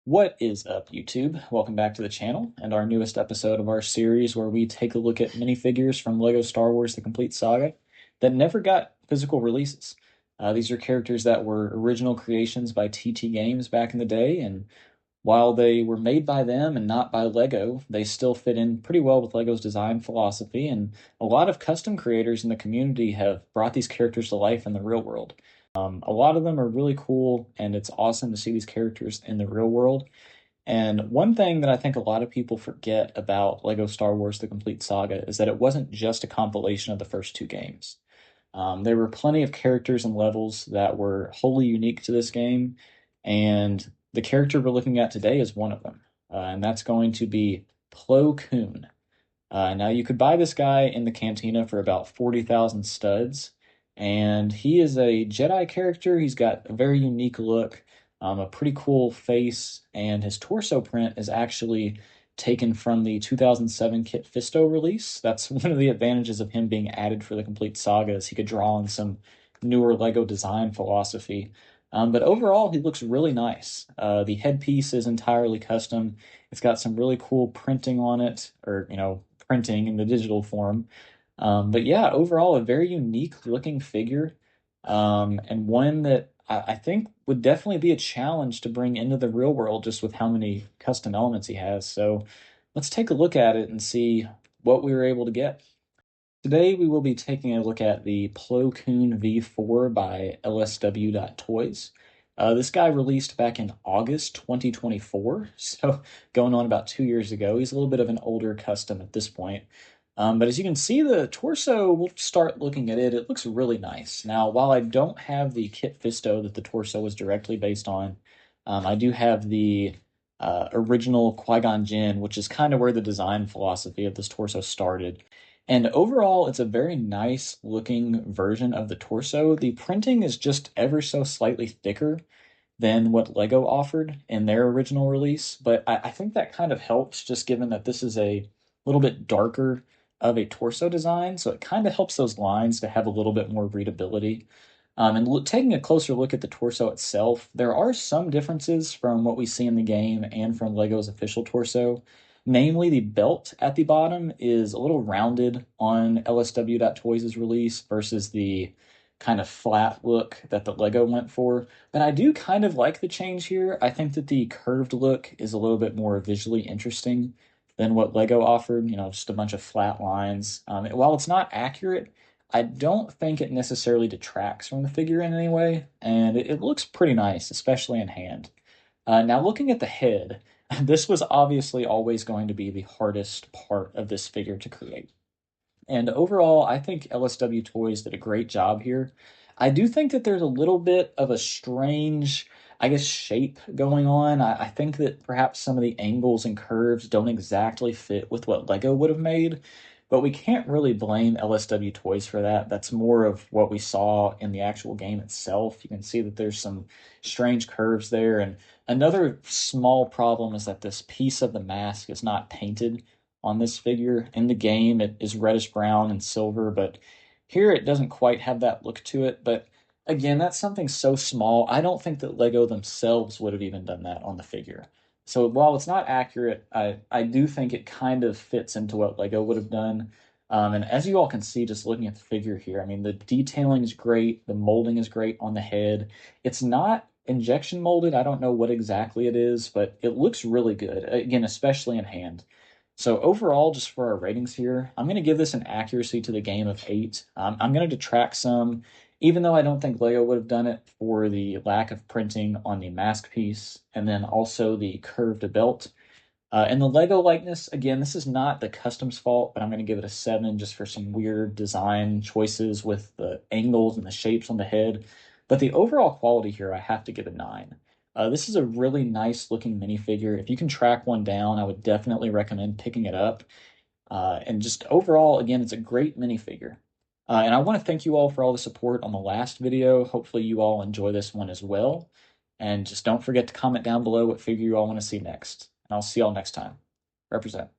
What is up, YouTube? Welcome back to the channel and our newest episode of our series where we take a look at minifigures from LEGO Star Wars The Complete Saga that never got physical releases. These are characters that were original creations by TT Games back in the day, and while they were made by them and not by LEGO, they still fit in pretty well with LEGO's design philosophy, and a lot of custom creators in the community have brought these characters to life in the real world. A lot of them are really cool, and it's awesome to see these characters in the real world. And one thing that I think a lot of people forget about LEGO Star Wars The Complete Saga is that it wasn't just a compilation of the first two games. There were plenty of characters and levels that were wholly unique to this game, and the character we're looking at today is one of them. And that's going to be Koon. Now, you could buy this guy in the cantina for about 40,000 studs, and he is a Jedi character. He's got a very unique look, a pretty cool face, and his torso print is actually taken from the 2007 Kit Fisto release. That's one of the advantages of him being added for the complete saga is he could draw on some newer LEGO design philosophy. But overall, he looks really nice. The headpiece is entirely custom. It's got some really cool printing on it, or printing in the digital form. But yeah, overall, a very unique looking figure, and one that I think would definitely be a challenge to bring into the real world just with how many custom elements he has. So let's take a look at it and see what we were able to get. Today, we will be taking a look at the Plo Koon V4 by LSW Toys. This guy released back in August 2024, so going on about 2 years ago. He's a little bit of an older custom at this point. But as you can see, the torso, we'll start looking at it. It looks really nice. Now, while I don't have the Kit Fisto that the torso was directly based on, I do have the original Qui-Gon Jinn, which is kind of where the design philosophy of this torso started. And overall, it's a very nice looking version of the torso. The printing is just ever so slightly thicker than what LEGO offered in their original release, but I think that kind of helps just given that this is a little bit darker of a torso design, so it kind of helps those lines to have a little bit more readability. And taking a closer look at the torso itself, there are some differences from what we see in the game and from LEGO's official torso. Namely, the belt at the bottom is a little rounded on LSW Toys' release versus the kind of flat look that the LEGO went for. But I do kind of like the change here. I think that the curved look is a little bit more visually interesting than what LEGO offered, just a bunch of flat lines. While it's not accurate, I don't think it necessarily detracts from the figure in any way, and it looks pretty nice, especially in hand. Now, looking at the head, this was obviously always going to be the hardest part of this figure to create. And overall, I think LSW Toys did a great job here. I do think that there's a little bit of a strange, I guess, shape going on. I think that perhaps some of the angles and curves don't exactly fit with what LEGO would have made, but we can't really blame LSW Toys for that. That's more of what we saw in the actual game itself. You can see that there's some strange curves there. And another small problem is that this piece of the mask is not painted on this figure. In the game, it is reddish brown and silver, but here it doesn't quite have that look to it. But again, that's something so small. I don't think that LEGO themselves would have even done that on the figure. So while it's not accurate, I do think it kind of fits into what LEGO would have done. And as you all can see, just looking at the figure here, I mean, the detailing is great. The molding is great on the head. It's not injection molded. I don't know what exactly it is, but it looks really good. Again, especially in hand. So overall, just for our ratings here, I'm going to give this an accuracy to the game of 8. I'm going to detract some, even though I don't think LEGO would have done it for the lack of printing on the mask piece, and then also the curved belt. And the LEGO likeness, again, this is not the custom's fault, but I'm going to give it a 7 just for some weird design choices with the angles and the shapes on the head. But the overall quality here, I have to give a 9. This is a really nice looking minifigure. If you can track one down, I would definitely recommend picking it up. And just overall, again, it's a great minifigure. And I want to thank you all for all the support on the last video. Hopefully you all enjoy this one as well. And just don't forget to comment down below what figure you all want to see next. And I'll see y'all next time. Represent.